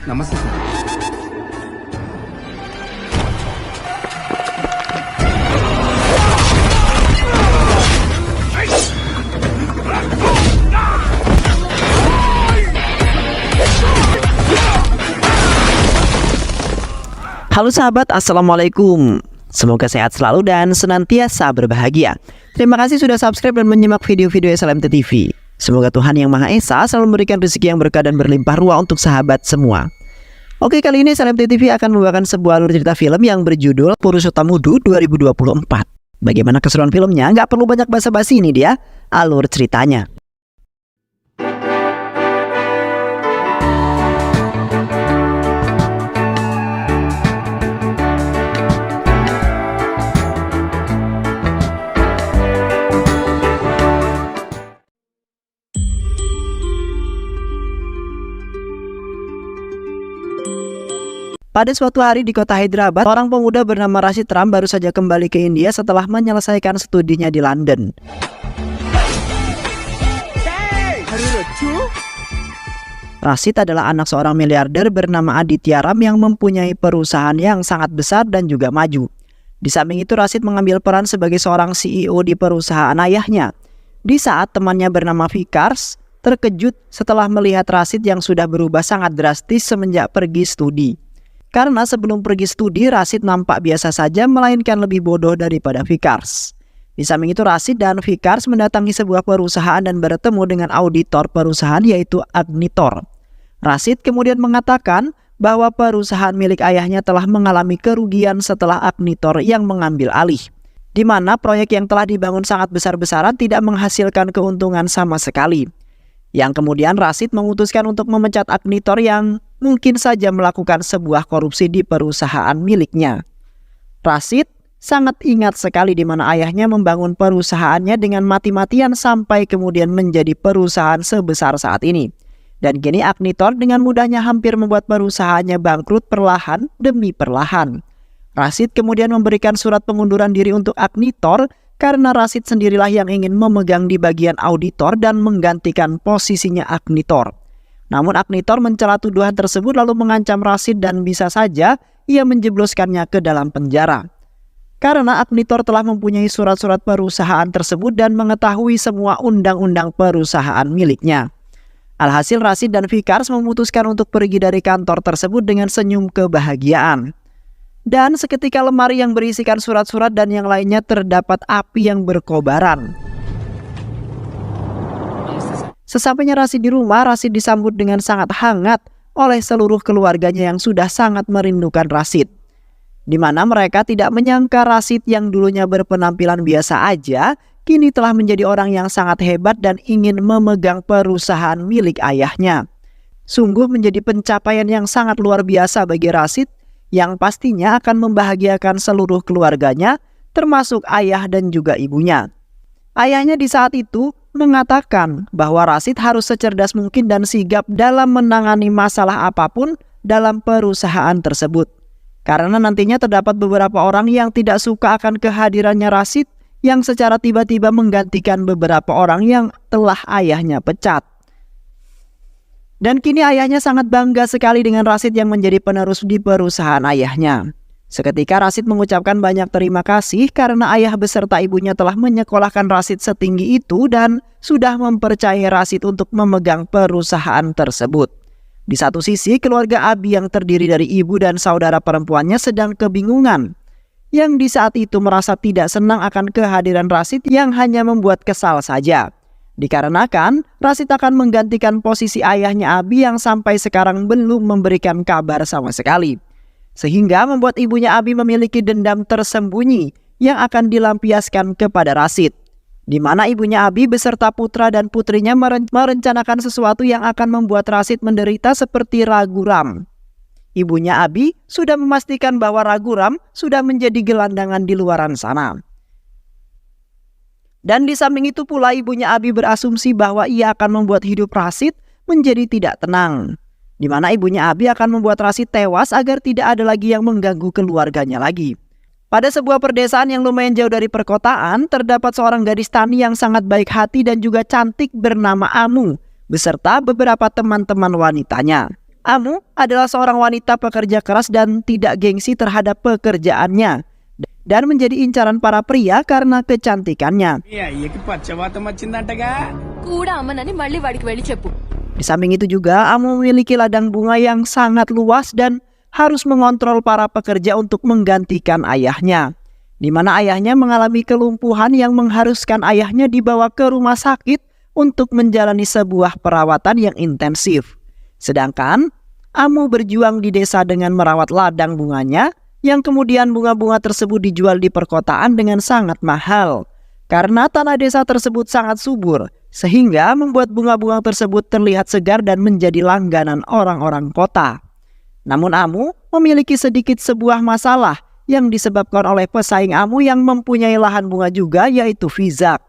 Namaste sir. Halo sahabat, assalamualaikum. Semoga sehat selalu dan senantiasa berbahagia. Terima kasih sudah subscribe dan menyimak video-video SLMT TV. Semoga Tuhan Yang Maha Esa selalu memberikan rezeki yang berkah dan berlimpah ruah untuk sahabat semua. Oke, kali ini SLMT TV akan membawakan sebuah alur cerita film yang berjudul Purushottamudu 2024. Bagaimana keseruan filmnya? Nggak perlu banyak basa-basi, ini dia alur ceritanya. Pada suatu hari di kota Hyderabad, seorang pemuda bernama Rashid Ram baru saja kembali ke India setelah menyelesaikan studinya di London. Rashid adalah anak seorang miliarder bernama Aditya Ram yang mempunyai perusahaan yang sangat besar dan juga maju. Di samping itu, Rashid mengambil peran sebagai seorang CEO di perusahaan ayahnya. Di saat temannya bernama Vickers terkejut setelah melihat Rashid yang sudah berubah sangat drastis semenjak pergi studi. Karena sebelum pergi studi, Rashid nampak biasa saja, melainkan lebih bodoh daripada Vickers. Di samping itu, Rashid dan Vickers mendatangi sebuah perusahaan dan bertemu dengan auditor perusahaan yaitu Agnitor. Rashid kemudian mengatakan bahwa perusahaan milik ayahnya telah mengalami kerugian setelah Agnitor yang mengambil alih, di mana proyek yang telah dibangun sangat besar-besaran tidak menghasilkan keuntungan sama sekali. Yang kemudian Rashid memutuskan untuk memecat Agnitor yang mungkin saja melakukan sebuah korupsi di perusahaan miliknya. Rashid sangat ingat sekali di mana ayahnya membangun perusahaannya dengan mati-matian sampai kemudian menjadi perusahaan sebesar saat ini. Dan kini Agnitor dengan mudahnya hampir membuat perusahaannya bangkrut perlahan demi perlahan. Rashid kemudian memberikan surat pengunduran diri untuk Agnitor karena Rashid sendirilah yang ingin memegang di bagian auditor dan menggantikan posisinya Agnitor. Namun Agnitor mencela tuduhan tersebut lalu mengancam Rashid dan bisa saja ia menjebloskannya ke dalam penjara. Karena Agnitor telah mempunyai surat-surat perusahaan tersebut dan mengetahui semua undang-undang perusahaan miliknya. Alhasil Rashid dan Vickers memutuskan untuk pergi dari kantor tersebut dengan senyum kebahagiaan. Dan seketika lemari yang berisikan surat-surat dan yang lainnya terdapat api yang berkobaran. Sesampainya Rashid di rumah, Rashid disambut dengan sangat hangat oleh seluruh keluarganya yang sudah sangat merindukan Rashid. Di mana mereka tidak menyangka Rashid yang dulunya berpenampilan biasa aja, kini telah menjadi orang yang sangat hebat dan ingin memegang perusahaan milik ayahnya. Sungguh menjadi pencapaian yang sangat luar biasa bagi Rashid, yang pastinya akan membahagiakan seluruh keluarganya, termasuk ayah dan juga ibunya. Ayahnya di saat itu mengatakan bahwa Rashid harus secerdas mungkin dan sigap dalam menangani masalah apapun dalam perusahaan tersebut. Karena nantinya terdapat beberapa orang yang tidak suka akan kehadirannya Rashid yang secara tiba-tiba menggantikan beberapa orang yang telah ayahnya pecat. Dan kini ayahnya sangat bangga sekali dengan Rashid yang menjadi penerus di perusahaan ayahnya. Seketika Rashid mengucapkan banyak terima kasih karena ayah beserta ibunya telah menyekolahkan Rashid setinggi itu dan sudah mempercayai Rashid untuk memegang perusahaan tersebut. Di satu sisi, keluarga Abi yang terdiri dari ibu dan saudara perempuannya sedang kebingungan, yang di saat itu merasa tidak senang akan kehadiran Rashid yang hanya membuat kesal saja. Dikarenakan Rashid akan menggantikan posisi ayahnya Abi yang sampai sekarang belum memberikan kabar sama sekali. Sehingga membuat ibunya Abi memiliki dendam tersembunyi yang akan dilampiaskan kepada Rashid. Di mana ibunya Abi beserta putra dan putrinya merencanakan sesuatu yang akan membuat Rashid menderita seperti Raghuram. Ibunya Abi sudah memastikan bahwa Raghuram sudah menjadi gelandangan di luaran sana. Dan di samping itu pula ibunya Abi berasumsi bahwa ia akan membuat hidup Rashid menjadi tidak tenang. Di mana ibunya Abi akan membuat Rashid tewas agar tidak ada lagi yang mengganggu keluarganya lagi. Pada sebuah perdesaan yang lumayan jauh dari perkotaan, terdapat seorang gadis tani yang sangat baik hati dan juga cantik bernama Amu, beserta beberapa teman-teman wanitanya. Amu adalah seorang wanita pekerja keras dan tidak gengsi terhadap pekerjaannya dan menjadi incaran para pria karena kecantikannya. Di samping itu juga, Amu memiliki ladang bunga yang sangat luas dan harus mengontrol para pekerja untuk menggantikan ayahnya, di mana ayahnya mengalami kelumpuhan yang mengharuskan ayahnya dibawa ke rumah sakit untuk menjalani sebuah perawatan yang intensif. Sedangkan Amu berjuang di desa dengan merawat ladang bunganya, yang kemudian bunga-bunga tersebut dijual di perkotaan dengan sangat mahal. Karena tanah desa tersebut sangat subur, sehingga membuat bunga-bunga tersebut terlihat segar dan menjadi langganan orang-orang kota. Namun Amu memiliki sedikit sebuah masalah yang disebabkan oleh pesaing Amu yang mempunyai lahan bunga juga, yaitu Fizak.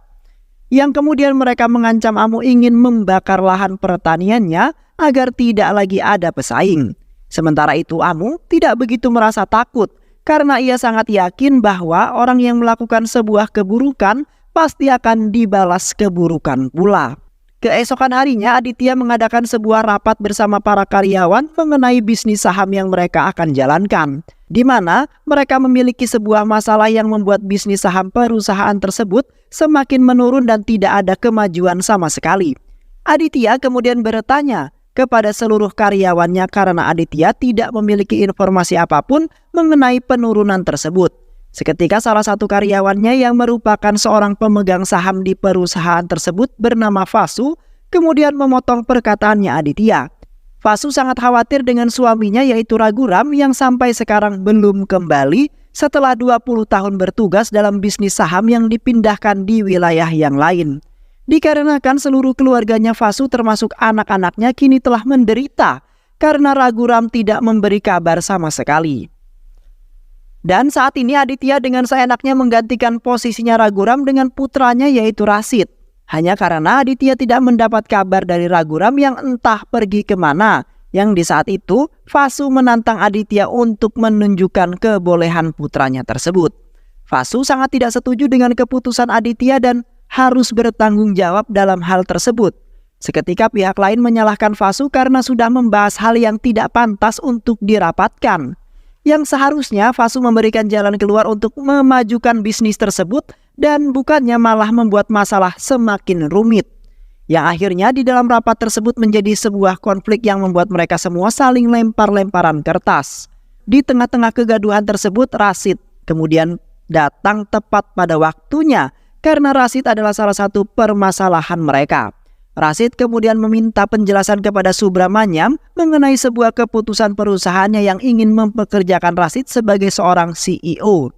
Yang kemudian mereka mengancam Amu ingin membakar lahan pertaniannya agar tidak lagi ada pesaing. Sementara itu Amu tidak begitu merasa takut karena ia sangat yakin bahwa orang yang melakukan sebuah keburukan pasti akan dibalas keburukan pula. Keesokan harinya Aditya mengadakan sebuah rapat bersama para karyawan mengenai bisnis saham yang mereka akan jalankan, di mana mereka memiliki sebuah masalah yang membuat bisnis saham perusahaan tersebut semakin menurun dan tidak ada kemajuan sama sekali. Aditya kemudian bertanya kepada seluruh karyawannya karena Aditya tidak memiliki informasi apapun mengenai penurunan tersebut. Seketika salah satu karyawannya yang merupakan seorang pemegang saham di perusahaan tersebut bernama Vasu kemudian memotong perkataannya Aditya. Vasu sangat khawatir dengan suaminya yaitu Raghuram yang sampai sekarang belum kembali setelah 20 tahun bertugas dalam bisnis saham yang dipindahkan di wilayah yang lain. Dikarenakan seluruh keluarganya Vasu termasuk anak-anaknya kini telah menderita karena Raghuram tidak memberi kabar sama sekali. Dan saat ini Aditya dengan seenaknya menggantikan posisinya Raghuram dengan putranya yaitu Rasid. Hanya karena Aditya tidak mendapat kabar dari Raghuram yang entah pergi kemana. Yang di saat itu Vasu menantang Aditya untuk menunjukkan kebolehan putranya tersebut. Vasu sangat tidak setuju dengan keputusan Aditya dan harus bertanggung jawab dalam hal tersebut. Seketika pihak lain menyalahkan Vasu karena sudah membahas hal yang tidak pantas untuk dirapatkan. Yang seharusnya Vasu memberikan jalan keluar untuk memajukan bisnis tersebut dan bukannya malah membuat masalah semakin rumit. Yang akhirnya di dalam rapat tersebut menjadi sebuah konflik yang membuat mereka semua saling lempar-lemparan kertas. Di tengah-tengah kegaduhan tersebut Rasid kemudian datang tepat pada waktunya karena Rasid adalah salah satu permasalahan mereka. Rasid kemudian meminta penjelasan kepada Subramanyam mengenai sebuah keputusan perusahaannya yang ingin mempekerjakan Rasid sebagai seorang CEO.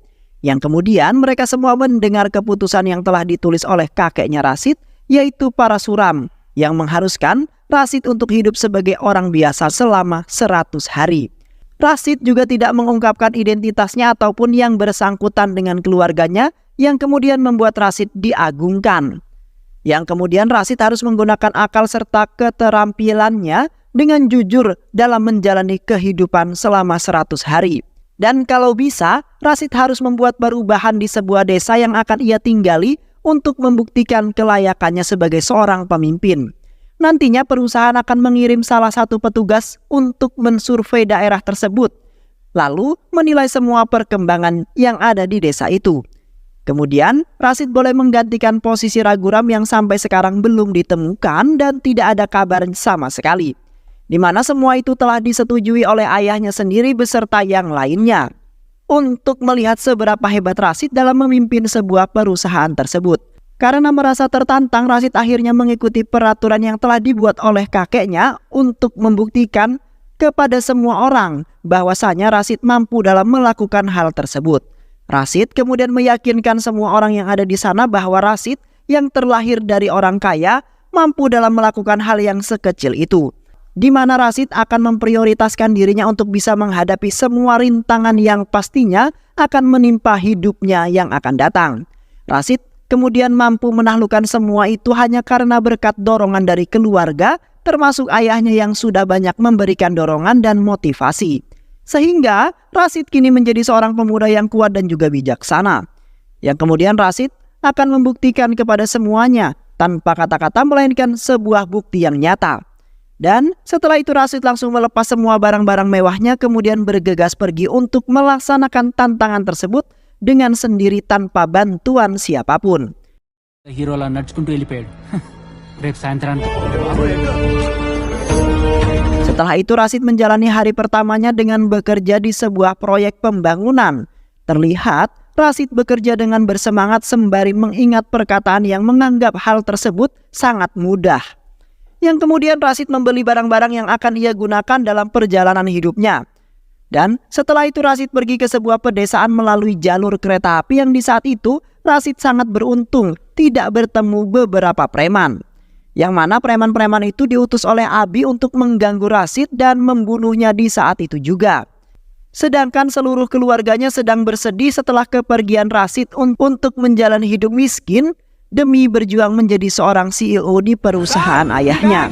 Yang kemudian mereka semua mendengar keputusan yang telah ditulis oleh kakeknya Rasid, yaitu Parasuram, yang mengharuskan Rasid untuk hidup sebagai orang biasa selama 100 hari. Rasid juga tidak mengungkapkan identitasnya ataupun yang bersangkutan dengan keluarganya, yang kemudian membuat Rasid diagungkan. Yang kemudian Rasid harus menggunakan akal serta keterampilannya dengan jujur dalam menjalani kehidupan selama 100 hari. Dan kalau bisa, Rasid harus membuat perubahan di sebuah desa yang akan ia tinggali untuk membuktikan kelayakannya sebagai seorang pemimpin. Nantinya perusahaan akan mengirim salah satu petugas untuk mensurvei daerah tersebut, lalu menilai semua perkembangan yang ada di desa itu. Kemudian, Rasid boleh menggantikan posisi Raghuram yang sampai sekarang belum ditemukan dan tidak ada kabar sama sekali. Di mana semua itu telah disetujui oleh ayahnya sendiri beserta yang lainnya. Untuk melihat seberapa hebat Rasid dalam memimpin sebuah perusahaan tersebut. Karena merasa tertantang, Rasid akhirnya mengikuti peraturan yang telah dibuat oleh kakeknya untuk membuktikan kepada semua orang bahwasanya Rasid mampu dalam melakukan hal tersebut. Rasid kemudian meyakinkan semua orang yang ada di sana bahwa Rasid yang terlahir dari orang kaya mampu dalam melakukan hal yang sekecil itu, di mana Rasid akan memprioritaskan dirinya untuk bisa menghadapi semua rintangan yang pastinya akan menimpa hidupnya yang akan datang. Rasid kemudian mampu menaklukkan semua itu hanya karena berkat dorongan dari keluarga, termasuk ayahnya yang sudah banyak memberikan dorongan dan motivasi. Sehingga Rasid kini menjadi seorang pemuda yang kuat dan juga bijaksana. Yang kemudian Rasid akan membuktikan kepada semuanya tanpa kata-kata melainkan sebuah bukti yang nyata. Dan setelah itu Rasid langsung melepas semua barang-barang mewahnya kemudian bergegas pergi untuk melaksanakan tantangan tersebut dengan sendiri tanpa bantuan siapapun. హీరోలా నడుచుకుంటూ వెళ్ళిపోయాడు రేపు సాయంత్రానికి. Setelah itu Rasid menjalani hari pertamanya dengan bekerja di sebuah proyek pembangunan. Terlihat Rasid bekerja dengan bersemangat sembari mengingat perkataan yang menganggap hal tersebut sangat mudah. Yang kemudian Rasid membeli barang-barang yang akan ia gunakan dalam perjalanan hidupnya. Dan setelah itu Rasid pergi ke sebuah pedesaan melalui jalur kereta api yang di saat itu Rasid sangat beruntung tidak bertemu beberapa preman. Yang mana preman-preman itu diutus oleh Abi untuk mengganggu Rasid dan membunuhnya di saat itu juga. Sedangkan seluruh keluarganya sedang bersedih setelah kepergian Rasid untuk menjalani hidup miskin demi berjuang menjadi seorang CEO di perusahaan ayahnya.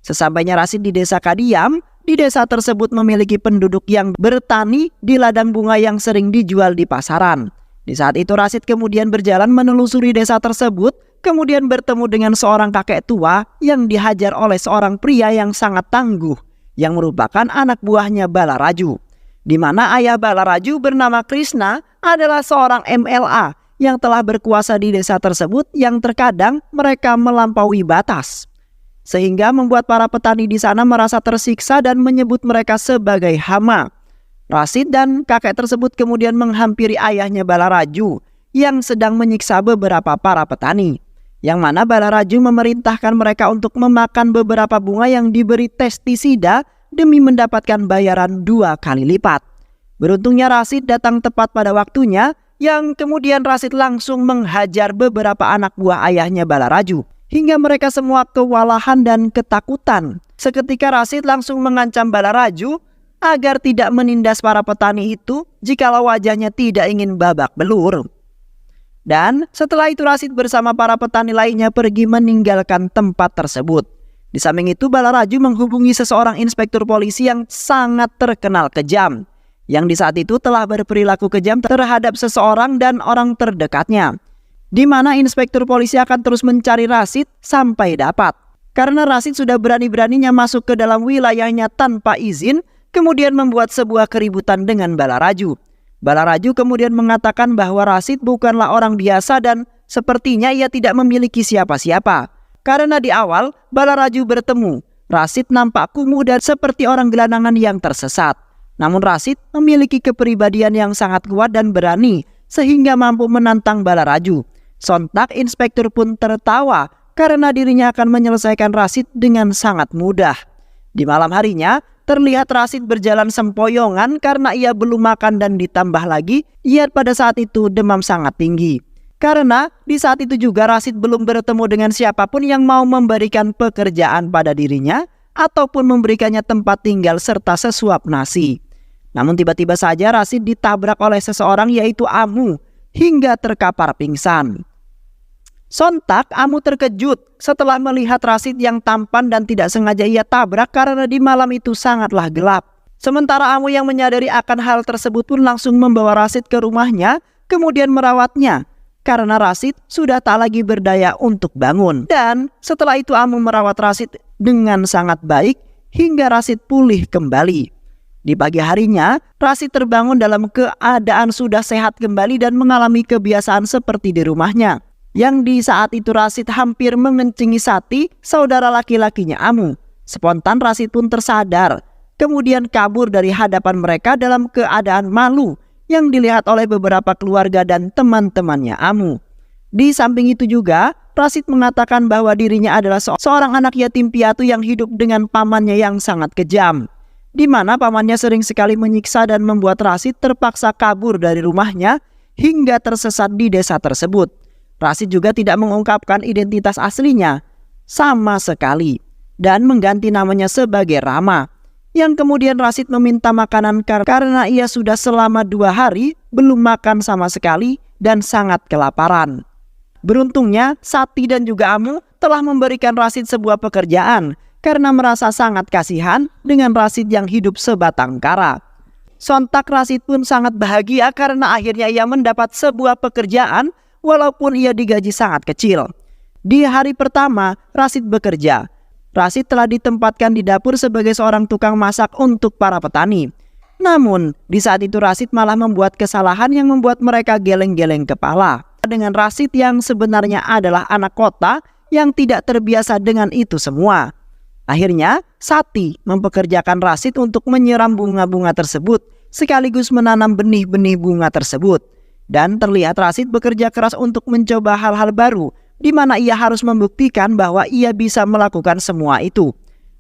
Sesampainya Rasid di desa Kadiam, di desa tersebut memiliki penduduk yang bertani di ladang bunga yang sering dijual di pasaran. Di saat itu Rasid kemudian berjalan menelusuri desa tersebut, kemudian bertemu dengan seorang kakek tua yang dihajar oleh seorang pria yang sangat tangguh, yang merupakan anak buahnya Balaraju. Di mana ayah Balaraju bernama Krishna adalah seorang MLA yang telah berkuasa di desa tersebut yang terkadang mereka melampaui batas. Sehingga membuat para petani di sana merasa tersiksa dan menyebut mereka sebagai hama. Rasid dan kakek tersebut kemudian menghampiri ayahnya Balaraju yang sedang menyiksa beberapa para petani. Yang mana Balaraju memerintahkan mereka untuk memakan beberapa bunga yang diberi pestisida demi mendapatkan bayaran 2 kali lipat. Beruntungnya Rasid datang tepat pada waktunya, yang kemudian Rasid langsung menghajar beberapa anak buah ayahnya Balaraju, hingga mereka semua kewalahan dan ketakutan. Seketika Rasid langsung mengancam Balaraju agar tidak menindas para petani itu jikalau wajahnya tidak ingin babak belur. Dan setelah itu Rasid bersama para petani lainnya pergi meninggalkan tempat tersebut. Di samping itu Balaraju menghubungi seseorang inspektur polisi yang sangat terkenal kejam, yang di saat itu telah berperilaku kejam terhadap seseorang dan orang terdekatnya. Di mana inspektur polisi akan terus mencari Rasid sampai dapat. Karena Rasid sudah berani-beraninya masuk ke dalam wilayahnya tanpa izin, kemudian membuat sebuah keributan dengan Balaraju. Balaraju kemudian mengatakan bahwa Rasid bukanlah orang biasa dan sepertinya ia tidak memiliki siapa-siapa. Karena di awal Balaraju bertemu, Rasid nampak kumuh dan seperti orang gelandangan yang tersesat. Namun Rasid memiliki kepribadian yang sangat kuat dan berani sehingga mampu menantang Balaraju. Sontak inspektur pun tertawa karena dirinya akan menyelesaikan Rasid dengan sangat mudah. Di malam harinya terlihat Rasid berjalan sempoyongan karena ia belum makan dan ditambah lagi ia pada saat itu demam sangat tinggi. Karena di saat itu juga Rasid belum bertemu dengan siapapun yang mau memberikan pekerjaan pada dirinya ataupun memberikannya tempat tinggal serta sesuap nasi. Namun tiba-tiba saja Rasid ditabrak oleh seseorang yaitu Amu hingga terkapar pingsan. Sontak Amu terkejut setelah melihat Rasid yang tampan dan tidak sengaja ia tabrak karena di malam itu sangatlah gelap. Sementara Amu yang menyadari akan hal tersebut pun langsung membawa Rasid ke rumahnya kemudian merawatnya. Karena Rasid sudah tak lagi berdaya untuk bangun. Dan setelah itu Amu merawat Rasid dengan sangat baik hingga Rasid pulih kembali. Di pagi harinya, Rasid terbangun dalam keadaan sudah sehat kembali dan mengalami kebiasaan seperti di rumahnya. Yang di saat itu Rasid hampir mengencingi Sati, saudara laki-lakinya Amu. Spontan Rasid pun tersadar, kemudian kabur dari hadapan mereka dalam keadaan malu yang dilihat oleh beberapa keluarga dan teman-temannya Amu. Di samping itu juga, Rasid mengatakan bahwa dirinya adalah seorang anak yatim piatu yang hidup dengan pamannya yang sangat kejam. Di mana pamannya sering sekali menyiksa dan membuat Rasid terpaksa kabur dari rumahnya hingga tersesat di desa tersebut. Rasid juga tidak mengungkapkan identitas aslinya sama sekali dan mengganti namanya sebagai Rama. Yang kemudian Rasid meminta makanan karena ia sudah selama 2 hari belum makan sama sekali dan sangat kelaparan. Beruntungnya Sati dan juga Amu telah memberikan Rasid sebuah pekerjaan karena merasa sangat kasihan dengan Rasid yang hidup sebatang kara. Sontak Rasid pun sangat bahagia karena akhirnya ia mendapat sebuah pekerjaan walaupun ia digaji sangat kecil. Di hari pertama Rasid bekerja, Rasid telah ditempatkan di dapur sebagai seorang tukang masak untuk para petani. Namun, di saat itu Rasid malah membuat kesalahan yang membuat mereka geleng-geleng kepala. Dengan Rasid yang sebenarnya adalah anak kota yang tidak terbiasa dengan itu semua. Akhirnya, Sati mempekerjakan Rasid untuk menyiram bunga-bunga tersebut, sekaligus menanam benih-benih bunga tersebut. Dan terlihat Rasid bekerja keras untuk mencoba hal-hal baru, di mana ia harus membuktikan bahwa ia bisa melakukan semua itu.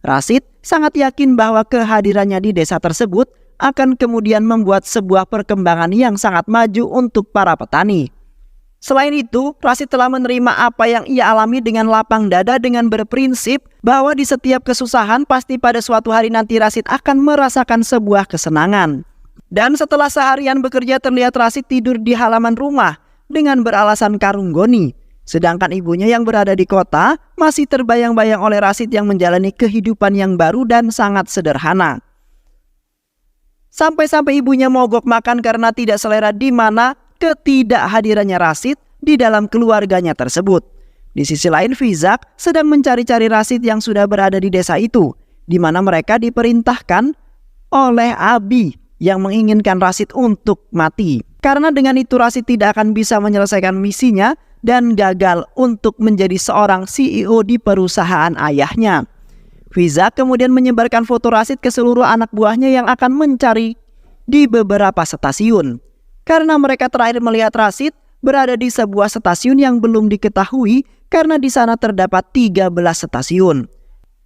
Rasid sangat yakin bahwa kehadirannya di desa tersebut akan kemudian membuat sebuah perkembangan yang sangat maju untuk para petani. Selain itu, Rasid telah menerima apa yang ia alami dengan lapang dada dengan berprinsip bahwa di setiap kesusahan pasti pada suatu hari nanti Rasid akan merasakan sebuah kesenangan. Dan setelah seharian bekerja terlihat Rasid tidur di halaman rumah dengan beralasan karung goni. Sedangkan ibunya yang berada di kota masih terbayang-bayang oleh Rasid yang menjalani kehidupan yang baru dan sangat sederhana. Sampai-sampai ibunya mogok makan karena tidak selera di mana ketidakhadirannya Rasid di dalam keluarganya tersebut. Di sisi lain Fizak sedang mencari-cari Rasid yang sudah berada di desa itu, di mana mereka diperintahkan oleh Abi yang menginginkan Rasid untuk mati. Karena dengan itu Rasid tidak akan bisa menyelesaikan misinya dan gagal untuk menjadi seorang CEO di perusahaan ayahnya. Fizak kemudian menyebarkan foto Rasid ke seluruh anak buahnya yang akan mencari di beberapa stasiun. Karena mereka terakhir melihat Rasid berada di sebuah stasiun yang belum diketahui karena di sana terdapat 13 stasiun.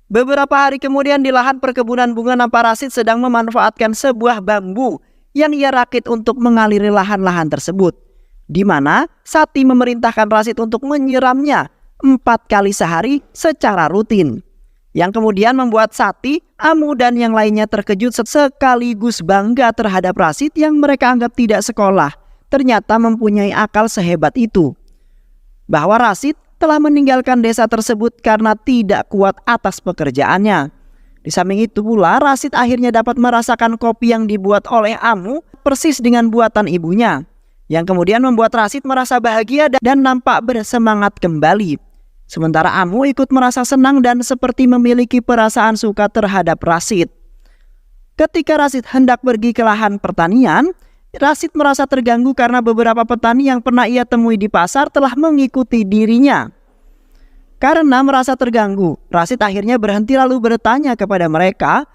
Beberapa hari kemudian di lahan perkebunan bunga nampak Rasid sedang memanfaatkan sebuah bambu yang ia rakit untuk mengaliri lahan-lahan tersebut. Di mana Sati memerintahkan Rasid untuk menyiramnya 4 kali sehari secara rutin. Yang kemudian membuat Sati, Amu dan yang lainnya terkejut sekaligus bangga terhadap Rasid yang mereka anggap tidak sekolah. Ternyata mempunyai akal sehebat itu. Bahwa Rasid telah meninggalkan desa tersebut karena tidak kuat atas pekerjaannya. Di samping itu pula Rasid akhirnya dapat merasakan kopi yang dibuat oleh Amu persis dengan buatan ibunya. Yang kemudian membuat Rasid merasa bahagia dan nampak bersemangat kembali. Sementara Amu ikut merasa senang dan seperti memiliki perasaan suka terhadap Rasid. Ketika Rasid hendak pergi ke lahan pertanian, Rasid merasa terganggu karena beberapa petani yang pernah ia temui di pasar telah mengikuti dirinya. Karena merasa terganggu, Rasid akhirnya berhenti lalu bertanya kepada mereka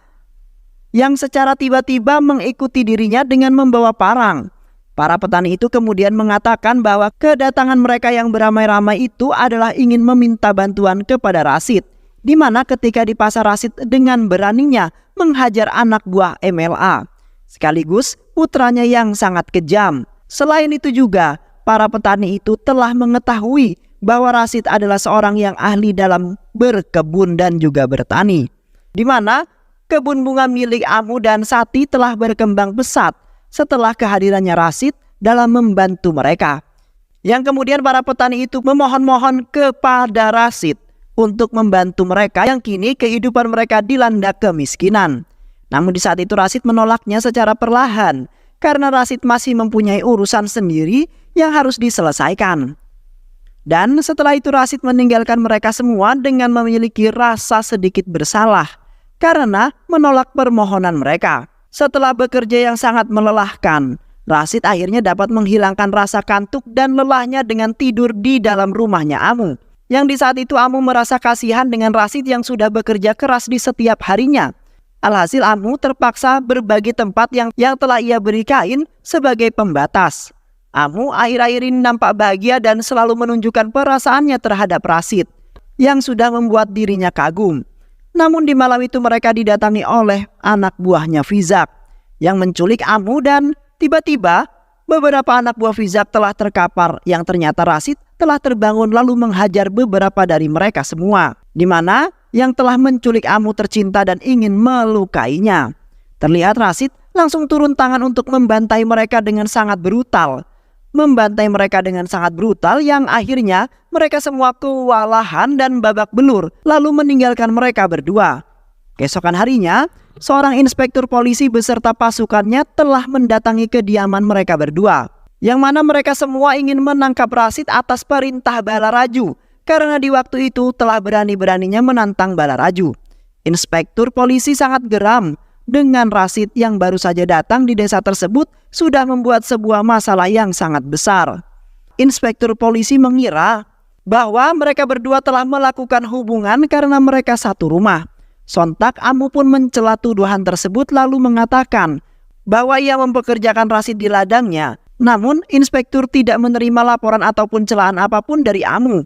yang secara tiba-tiba mengikuti dirinya dengan membawa parang. Para petani itu kemudian mengatakan bahwa kedatangan mereka yang beramai-ramai itu adalah ingin meminta bantuan kepada Rasid. Di mana ketika di pasar Rasid dengan beraninya menghajar anak buah MLA. Sekaligus putranya yang sangat kejam. Selain itu juga, para petani itu telah mengetahui bahwa Rasid adalah seorang yang ahli dalam berkebun dan juga bertani. Di mana kebun bunga milik Amu dan Sati telah berkembang pesat setelah kehadirannya Rasid dalam membantu mereka. Yang kemudian para petani itu memohon-mohon kepada Rasid untuk membantu mereka yang kini kehidupan mereka dilanda kemiskinan. Namun di saat itu Rasid menolaknya secara perlahan karena Rasid masih mempunyai urusan sendiri yang harus diselesaikan. Dan setelah itu Rasid meninggalkan mereka semua dengan memiliki rasa sedikit bersalah karena menolak permohonan mereka. Setelah bekerja yang sangat melelahkan, Rasid akhirnya dapat menghilangkan rasa kantuk dan lelahnya dengan tidur di dalam rumahnya Amu. Yang di saat itu Amu merasa kasihan dengan Rasid yang sudah bekerja keras di setiap harinya. Alhasil Amu terpaksa berbagi tempat yang telah ia beri kain sebagai pembatas. Amu akhir-akhir ini nampak bahagia dan selalu menunjukkan perasaannya terhadap Rasid yang sudah membuat dirinya kagum. Namun di malam itu mereka didatangi oleh anak buahnya Fizak yang menculik Amu dan tiba-tiba beberapa anak buah Fizak telah terkapar yang ternyata Rasid telah terbangun lalu menghajar beberapa dari mereka semua. Di mana yang telah menculik Amu tercinta dan ingin melukainya. Terlihat Rasid langsung turun tangan untuk membantai mereka dengan sangat brutal. Membantai mereka dengan sangat brutal yang akhirnya mereka semua kewalahan dan babak belur lalu meninggalkan mereka berdua. Keesokan harinya, seorang inspektur polisi beserta pasukannya telah mendatangi kediaman mereka berdua. Yang mana mereka semua ingin menangkap Rasid atas perintah Balaraju karena di waktu itu telah berani-beraninya menantang Balaraju. Inspektur polisi sangat geram dengan Rashid yang baru saja datang di desa tersebut sudah membuat sebuah masalah yang sangat besar. Inspektur polisi mengira bahwa mereka berdua telah melakukan hubungan karena mereka satu rumah. Sontak Amu pun mencela tuduhan tersebut lalu mengatakan bahwa ia mempekerjakan Rashid di ladangnya. Namun inspektur tidak menerima laporan ataupun celaan apapun dari Amu.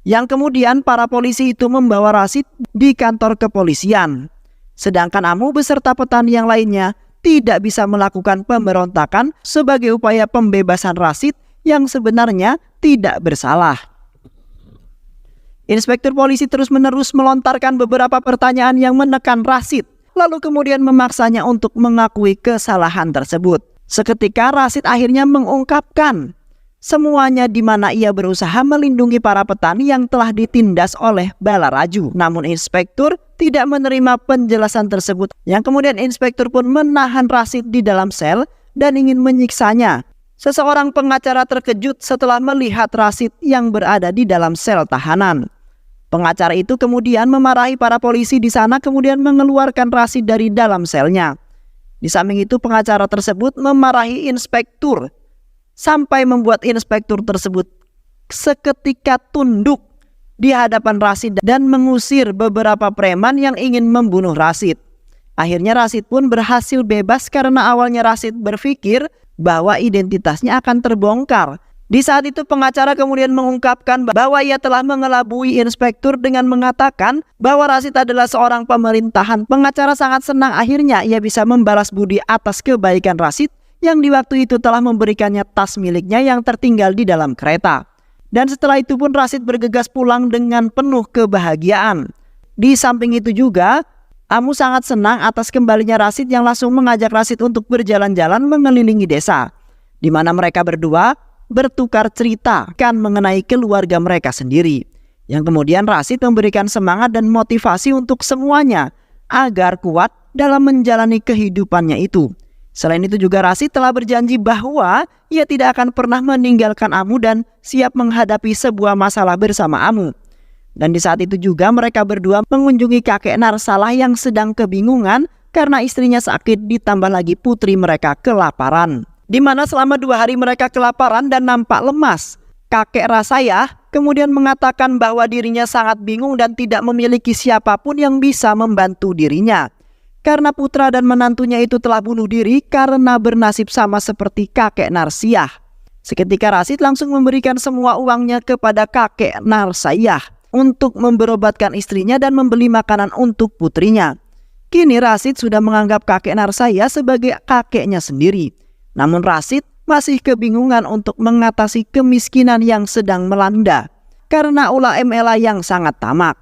Yang kemudian para polisi itu membawa Rashid di kantor kepolisian. Sedangkan Amu beserta petani yang lainnya tidak bisa melakukan pemberontakan sebagai upaya pembebasan Rashid yang sebenarnya tidak bersalah. Inspektur polisi terus-menerus melontarkan beberapa pertanyaan yang menekan Rashid, lalu kemudian memaksanya untuk mengakui kesalahan tersebut. Seketika Rashid akhirnya mengungkapkan semuanya, di mana ia berusaha melindungi para petani yang telah ditindas oleh Balaraju. Namun inspektur tidak menerima penjelasan tersebut, yang kemudian inspektur pun menahan Rashid di dalam sel dan ingin menyiksanya. Seseorang pengacara terkejut setelah melihat Rashid yang berada di dalam sel tahanan. Pengacara itu kemudian memarahi para polisi di sana, kemudian mengeluarkan Rashid dari dalam selnya. Di samping itu pengacara tersebut memarahi inspektur sampai membuat inspektur tersebut seketika tunduk di hadapan Rashid dan mengusir beberapa preman yang ingin membunuh Rashid. Akhirnya Rashid pun berhasil bebas karena awalnya Rashid berpikir bahwa identitasnya akan terbongkar. Di saat itu pengacara kemudian mengungkapkan bahwa ia telah mengelabui inspektur dengan mengatakan bahwa Rashid adalah seorang pemerintahan. Pengacara sangat senang akhirnya ia bisa membalas budi atas kebaikan Rashid yang di waktu itu telah memberikannya tas miliknya yang tertinggal di dalam kereta. Dan setelah itu pun Rashid bergegas pulang dengan penuh kebahagiaan. Di samping itu juga, Amu sangat senang atas kembalinya Rashid yang langsung mengajak Rashid untuk berjalan-jalan mengelilingi desa, di mana mereka berdua bertukar cerita kan mengenai keluarga mereka sendiri. Yang kemudian Rashid memberikan semangat dan motivasi untuk semuanya agar kuat dalam menjalani kehidupannya itu. Selain itu juga Rashid telah berjanji bahwa ia tidak akan pernah meninggalkan Amu dan siap menghadapi sebuah masalah bersama Amu. Dan di saat itu juga mereka berdua mengunjungi kakek Narsalah yang sedang kebingungan karena istrinya sakit, ditambah lagi putri mereka kelaparan. Di mana selama 2 hari mereka kelaparan dan nampak lemas. Kakek Rasayah kemudian mengatakan bahwa dirinya sangat bingung dan tidak memiliki siapapun yang bisa membantu dirinya. Karena putra dan menantunya itu telah bunuh diri karena bernasib sama seperti kakek Narsiah. Seketika Rashid langsung memberikan semua uangnya kepada kakek Narsayah untuk memberobatkan istrinya dan membeli makanan untuk putrinya. Kini Rashid sudah menganggap kakek Narsayah sebagai kakeknya sendiri. Namun Rashid masih kebingungan untuk mengatasi kemiskinan yang sedang melanda karena ulah MLA yang sangat tamak.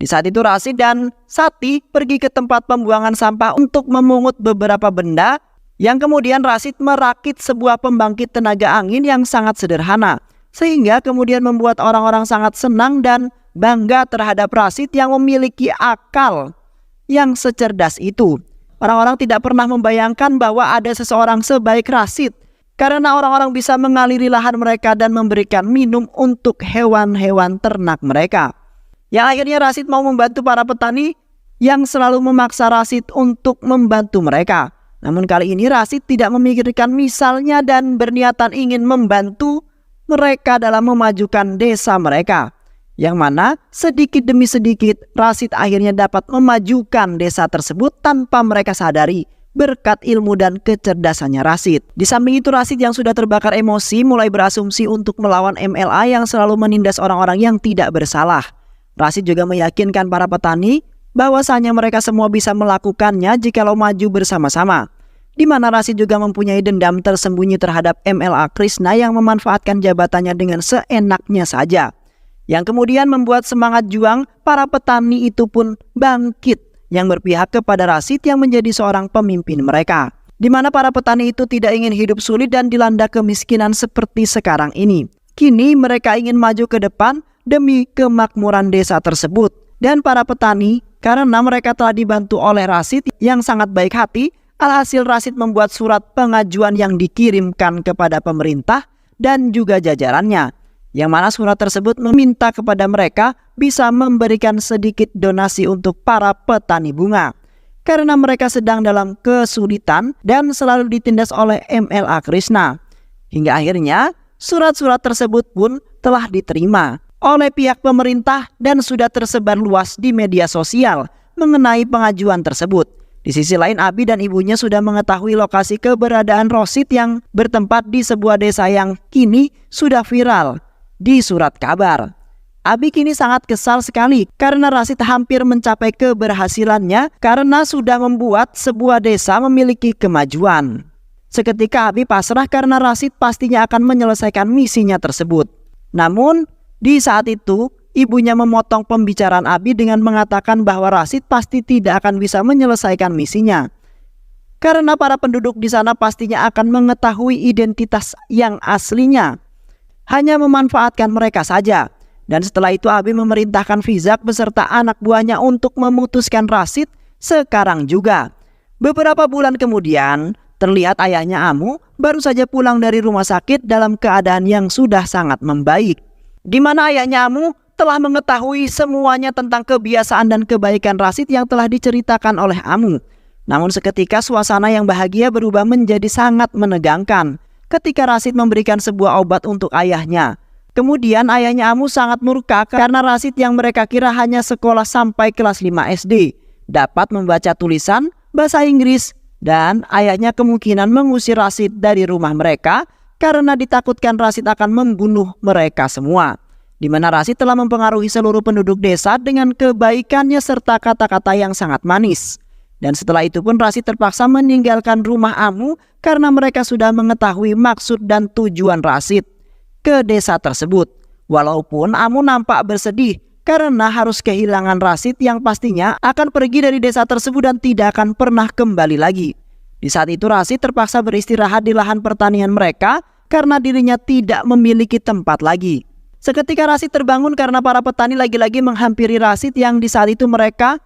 Di saat itu Rashid dan Sati pergi ke tempat pembuangan sampah untuk memungut beberapa benda, yang kemudian Rashid merakit sebuah pembangkit tenaga angin yang sangat sederhana, sehingga kemudian membuat orang-orang sangat senang dan bangga terhadap Rashid yang memiliki akal yang secerdas itu. Orang-orang tidak pernah membayangkan bahwa ada seseorang sebaik Rashid, karena orang-orang bisa mengaliri lahan mereka dan memberikan minum untuk hewan-hewan ternak mereka. Yang akhirnya Rashid mau membantu para petani yang selalu memaksa Rashid untuk membantu mereka. Namun kali ini Rashid tidak memikirkan misalnya dan berniatan ingin membantu mereka dalam memajukan desa mereka. Yang mana sedikit demi sedikit Rashid akhirnya dapat memajukan desa tersebut tanpa mereka sadari berkat ilmu dan kecerdasannya Rashid. Di samping itu Rashid yang sudah terbakar emosi mulai berasumsi untuk melawan MLA yang selalu menindas orang-orang yang tidak bersalah. Rashid juga meyakinkan para petani bahwasanya mereka semua bisa melakukannya jikalau maju bersama-sama. Di mana Rashid juga mempunyai dendam tersembunyi terhadap MLA Krishna yang memanfaatkan jabatannya dengan seenaknya saja. Yang kemudian membuat semangat juang para petani itu pun bangkit yang berpihak kepada Rashid yang menjadi seorang pemimpin mereka. Di mana para petani itu tidak ingin hidup sulit dan dilanda kemiskinan seperti sekarang ini. Kini mereka ingin maju ke depan demi kemakmuran desa tersebut. Dan para petani, karena mereka telah dibantu oleh Rashid yang sangat baik hati, alhasil Rashid membuat surat pengajuan yang dikirimkan kepada pemerintah dan juga jajarannya. yang mana surat tersebut meminta kepada mereka bisa memberikan sedikit donasi untuk para petani bunga karena mereka sedang dalam kesulitan dan selalu ditindas oleh MLA Krishna. Hingga akhirnya surat-surat tersebut pun telah diterima oleh pihak pemerintah dan sudah tersebar luas di media sosial mengenai pengajuan tersebut. Di sisi lain, Abi dan ibunya sudah mengetahui lokasi keberadaan Rosid yang bertempat di sebuah desa yang kini sudah viral di surat kabar. Abi kini sangat kesal sekali karena Rasid hampir mencapai keberhasilannya karena sudah membuat sebuah desa memiliki kemajuan. Seketika Abi pasrah karena Rasid pastinya akan menyelesaikan misinya tersebut. Namun, di saat itu, ibunya memotong pembicaraan Abi dengan mengatakan bahwa Rasid pasti tidak akan bisa menyelesaikan misinya. Karena para penduduk di sana pastinya akan mengetahui identitas yang aslinya. Hanya memanfaatkan mereka saja. Dan setelah itu Abi memerintahkan Fizak beserta anak buahnya untuk memutuskan Rasid sekarang juga. Beberapa bulan kemudian, terlihat ayahnya Amu baru saja pulang dari rumah sakit dalam keadaan yang sudah sangat membaik. Di mana ayahnya Amu telah mengetahui semuanya tentang kebiasaan dan kebaikan Rasid yang telah diceritakan oleh Amu. Namun seketika suasana yang bahagia berubah menjadi sangat menegangkan ketika Rasid memberikan sebuah obat untuk ayahnya. Kemudian ayahnya Amu sangat murka karena Rasid yang mereka kira hanya sekolah sampai kelas 5 SD dapat membaca tulisan bahasa Inggris, dan ayahnya kemungkinan mengusir Rasid dari rumah mereka karena ditakutkan Rasid akan membunuh mereka semua. Di mana Rasid telah mempengaruhi seluruh penduduk desa dengan kebaikannya serta kata-kata yang sangat manis. Dan setelah itu pun Rasid terpaksa meninggalkan rumah Amu karena mereka sudah mengetahui maksud dan tujuan Rasid ke desa tersebut. Walaupun Amu nampak bersedih karena harus kehilangan Rasid yang pastinya akan pergi dari desa tersebut dan tidak akan pernah kembali lagi. Di saat itu Rasid terpaksa beristirahat di lahan pertanian mereka karena dirinya tidak memiliki tempat lagi. Seketika Rasid terbangun karena para petani lagi-lagi menghampiri Rasid yang di saat itu mereka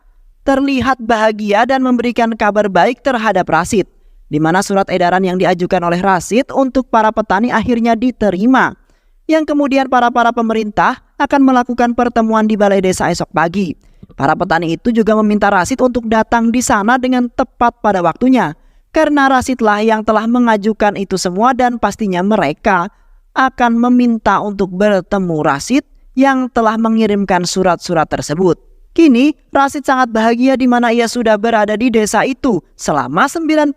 terlihat bahagia dan memberikan kabar baik terhadap Rasid. Di mana surat edaran yang diajukan oleh Rasid untuk para petani akhirnya diterima. Yang kemudian para pemerintah akan melakukan pertemuan di balai desa esok pagi. Para petani itu juga meminta Rasid untuk datang di sana dengan tepat pada waktunya. Karena Rasidlah yang telah mengajukan itu semua dan pastinya mereka akan meminta untuk bertemu Rasid yang telah mengirimkan surat-surat tersebut. Kini Rasid sangat bahagia di mana ia sudah berada di desa itu selama 99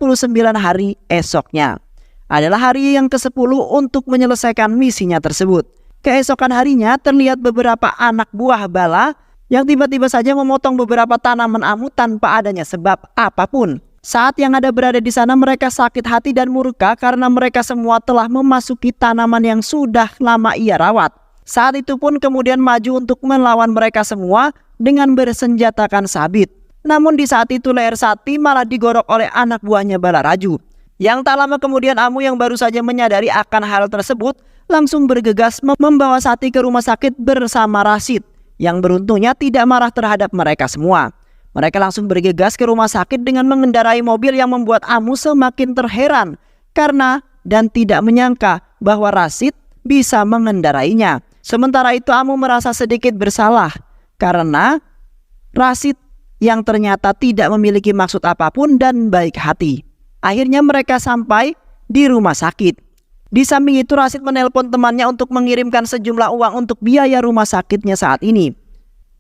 hari. Esoknya adalah hari yang ke-10 untuk menyelesaikan misinya tersebut. Keesokan harinya terlihat beberapa anak buah bala yang tiba-tiba saja memotong beberapa tanaman Amu tanpa adanya sebab apapun. Saat yang ada berada di sana mereka sakit hati dan murka karena mereka semua telah memasuki tanaman yang sudah lama ia rawat. Saat itu pun kemudian maju untuk melawan mereka semua dengan bersenjatakan sabit. Namun di saat itu leher Sati malah digorok oleh anak buahnya Balaraju. Yang tak lama kemudian Amu yang baru saja menyadari akan hal tersebut langsung bergegas membawa Sati ke rumah sakit bersama Rasid yang beruntungnya tidak marah terhadap mereka semua. Mereka langsung bergegas ke rumah sakit dengan mengendarai mobil yang membuat Amu semakin terheran karena dan tidak menyangka bahwa Rasid bisa mengendarainya. Sementara itu Amu merasa sedikit bersalah karena Rasid yang ternyata tidak memiliki maksud apapun dan baik hati. Akhirnya mereka sampai di rumah sakit. Di samping itu Rasid menelpon temannya untuk mengirimkan sejumlah uang untuk biaya rumah sakitnya saat ini.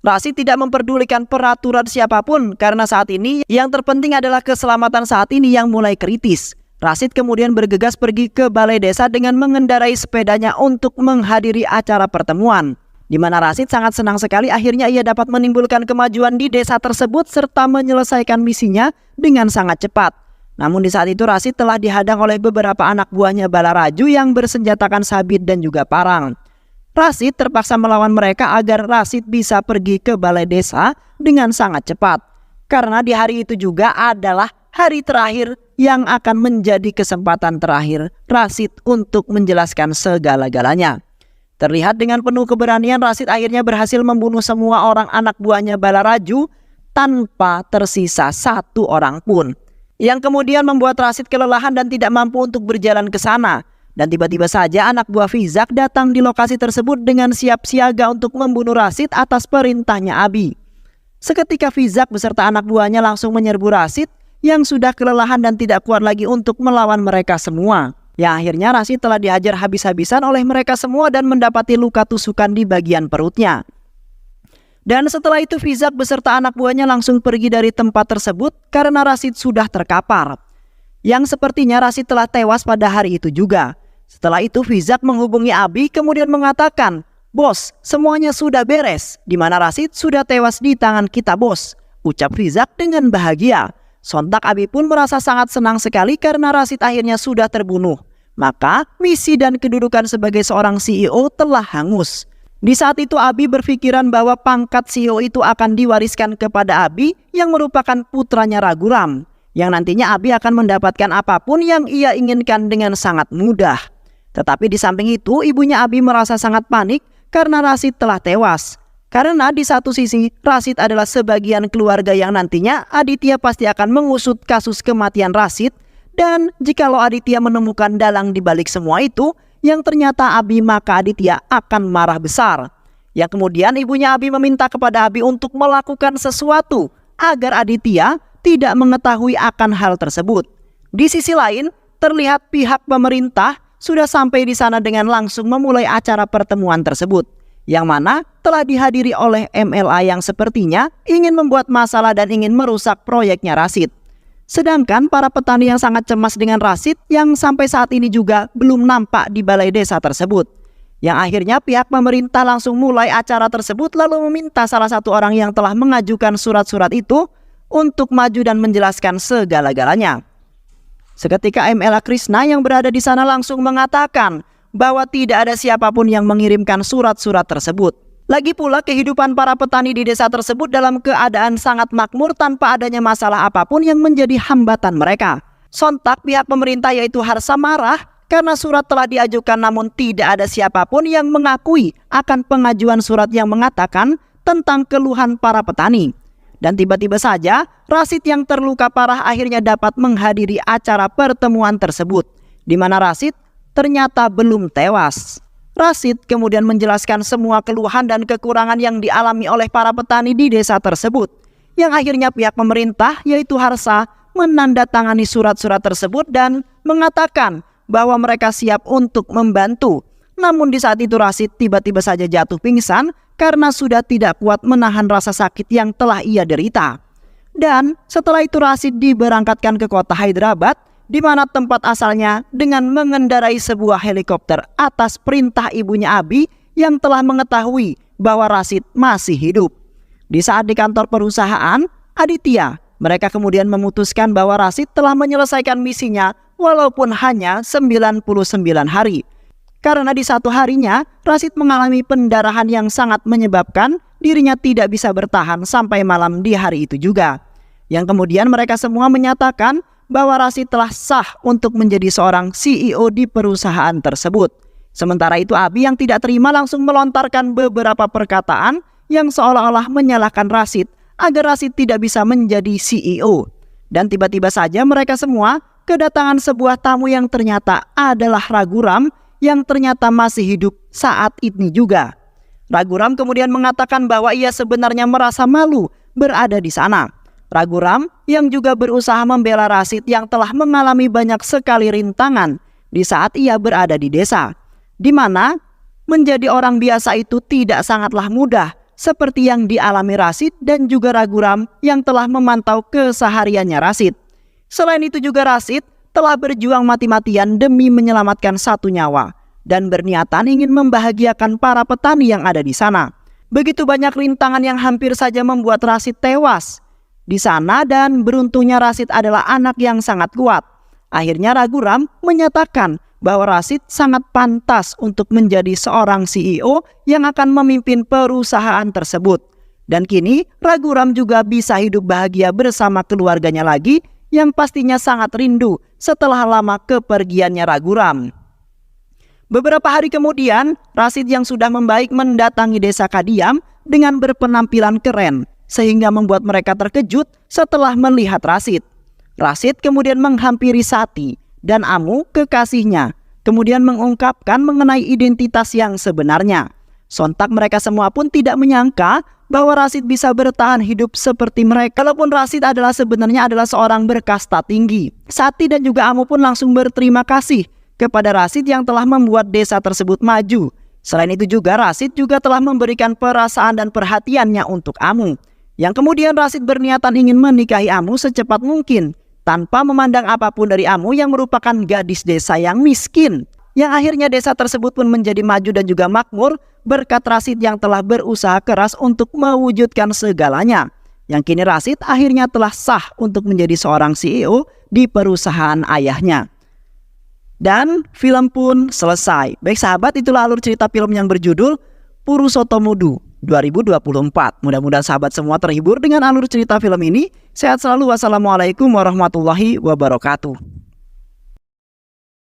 Rasid tidak memperdulikan peraturan siapapun karena saat ini yang terpenting adalah keselamatan saat ini yang mulai kritis. Rasid kemudian bergegas pergi ke balai desa dengan mengendarai sepedanya untuk menghadiri acara pertemuan. Di mana Rasid sangat senang sekali akhirnya ia dapat menimbulkan kemajuan di desa tersebut serta menyelesaikan misinya dengan sangat cepat. Namun di saat itu Rasid telah dihadang oleh beberapa anak buahnya Balaraju yang bersenjatakan sabit dan juga parang. Rasid terpaksa melawan mereka agar Rasid bisa pergi ke balai desa dengan sangat cepat. Karena di hari itu juga adalah hari terakhir yang akan menjadi kesempatan terakhir Rasid untuk menjelaskan segala-galanya. Terlihat dengan penuh keberanian Rasid akhirnya berhasil membunuh semua orang anak buahnya Balaraju tanpa tersisa satu orang pun. Yang kemudian membuat Rasid kelelahan dan tidak mampu untuk berjalan ke sana. Dan tiba-tiba saja anak buah Fizak datang di lokasi tersebut dengan siap siaga untuk membunuh Rashid atas perintahnya Abi. Seketika Fizak beserta anak buahnya langsung menyerbu Rashid yang sudah kelelahan dan tidak kuat lagi untuk melawan mereka semua. Yang akhirnya Rashid telah dihajar habis-habisan oleh mereka semua dan mendapati luka tusukan di bagian perutnya. Dan setelah itu Fizak beserta anak buahnya langsung pergi dari tempat tersebut karena Rashid sudah terkapar. Yang sepertinya Rashid telah tewas pada hari itu juga. Setelah itu Fizak menghubungi Abi kemudian mengatakan, "Bos, semuanya sudah beres, di mana Rashid sudah tewas di tangan kita, bos," ucap Fizak dengan bahagia. Sontak Abi pun merasa sangat senang sekali karena Rashid akhirnya sudah terbunuh. Maka misi dan kedudukan sebagai seorang CEO telah hangus. Di saat itu Abi berpikiran bahwa pangkat CEO itu akan diwariskan kepada Abi yang merupakan putranya Raghuram, yang nantinya Abi akan mendapatkan apapun yang ia inginkan dengan sangat mudah. Tetapi di samping itu ibunya Abi merasa sangat panik karena Rashid telah tewas. Karena di satu sisi Rashid adalah sebagian keluarga yang nantinya Aditya pasti akan mengusut kasus kematian Rashid. Dan jikalau Aditya menemukan dalang di balik semua itu yang ternyata Abi, maka Aditya akan marah besar. Yang kemudian ibunya Abi meminta kepada Abi untuk melakukan sesuatu agar Aditya tidak mengetahui akan hal tersebut. Di sisi lain terlihat pihak pemerintah sudah sampai di sana dengan langsung memulai acara pertemuan tersebut, yang mana telah dihadiri oleh MLA yang sepertinya ingin membuat masalah dan ingin merusak proyeknya Rashid. Sedangkan para petani yang sangat cemas dengan Rashid yang sampai saat ini juga belum nampak di balai desa tersebut. Yang akhirnya pihak pemerintah langsung mulai acara tersebut lalu meminta salah satu orang yang telah mengajukan surat-surat itu untuk maju dan menjelaskan segala-galanya. Seketika MLA Krishna yang berada di sana langsung mengatakan bahwa tidak ada siapapun yang mengirimkan surat-surat tersebut. Lagi pula kehidupan para petani di desa tersebut dalam keadaan sangat makmur tanpa adanya masalah apapun yang menjadi hambatan mereka. Sontak pihak pemerintah yaitu Harsa marah karena surat telah diajukan namun tidak ada siapapun yang mengakui akan pengajuan surat yang mengatakan tentang keluhan para petani. Dan tiba-tiba saja Rashid yang terluka parah akhirnya dapat menghadiri acara pertemuan tersebut, di mana Rashid ternyata belum tewas. Rashid kemudian menjelaskan semua keluhan dan kekurangan yang dialami oleh para petani di desa tersebut, yang akhirnya pihak pemerintah yaitu Harsa menandatangani surat-surat tersebut dan mengatakan bahwa mereka siap untuk membantu. Namun di saat itu Rashid tiba-tiba saja jatuh pingsan karena sudah tidak kuat menahan rasa sakit yang telah ia derita. Dan setelah itu Rashid diberangkatkan ke kota Hyderabad, di mana tempat asalnya, dengan mengendarai sebuah helikopter atas perintah ibunya Abi yang telah mengetahui bahwa Rashid masih hidup. Di saat di kantor perusahaan Aditya, mereka kemudian memutuskan bahwa Rashid telah menyelesaikan misinya walaupun hanya 99 hari. Karena di satu harinya Rashid mengalami pendarahan yang sangat menyebabkan dirinya tidak bisa bertahan sampai malam di hari itu juga. Yang kemudian mereka semua menyatakan bahwa Rashid telah sah untuk menjadi seorang CEO di perusahaan tersebut. Sementara itu Abi yang tidak terima langsung melontarkan beberapa perkataan yang seolah-olah menyalahkan Rashid agar Rashid tidak bisa menjadi CEO. Dan tiba-tiba saja mereka semua kedatangan sebuah tamu yang ternyata adalah Raghuram yang ternyata masih hidup saat ini juga. Raghuram kemudian mengatakan bahwa ia sebenarnya merasa malu berada di sana. Raghuram yang juga berusaha membela Rashid yang telah mengalami banyak sekali rintangan di saat ia berada di desa, di mana menjadi orang biasa itu tidak sangatlah mudah seperti yang dialami Rashid dan juga Raghuram yang telah memantau kesehariannya Rashid. Selain itu juga Rashid telah berjuang mati-matian demi menyelamatkan satu nyawa dan berniatan ingin membahagiakan para petani yang ada di sana. Begitu banyak rintangan yang hampir saja membuat Rashid tewas di sana dan beruntungnya Rashid adalah anak yang sangat kuat. Akhirnya Raghuram menyatakan bahwa Rashid sangat pantas untuk menjadi seorang CEO yang akan memimpin perusahaan tersebut. Dan kini Raghuram juga bisa hidup bahagia bersama keluarganya lagi yang pastinya sangat rindu setelah lama kepergiannya Raghuram. Beberapa hari kemudian, Rashid yang sudah membaik mendatangi desa Kadiam dengan berpenampilan keren, sehingga membuat mereka terkejut setelah melihat Rashid. Rashid kemudian menghampiri Sati dan Amu kekasihnya, kemudian mengungkapkan mengenai identitas yang sebenarnya. Sontak mereka semua pun tidak menyangka bahwa Rashid bisa bertahan hidup seperti mereka. Kalaupun Rashid sebenarnya adalah seorang berkasta tinggi. Sati dan juga Amu pun langsung berterima kasih kepada Rashid yang telah membuat desa tersebut maju. Selain itu juga Rashid juga telah memberikan perasaan dan perhatiannya untuk Amu. Yang kemudian Rashid berniatan ingin menikahi Amu secepat mungkin tanpa memandang apapun dari Amu yang merupakan gadis desa yang miskin. Yang akhirnya desa tersebut pun menjadi maju dan juga makmur berkat Rashid yang telah berusaha keras untuk mewujudkan segalanya. Yang kini Rashid akhirnya telah sah untuk menjadi seorang CEO di perusahaan ayahnya. Dan film pun selesai. Baik sahabat, itulah alur cerita film yang berjudul Purusotomudu 2024. Mudah-mudahan sahabat semua terhibur dengan alur cerita film ini. Sehat selalu. Wassalamualaikum warahmatullahi wabarakatuh.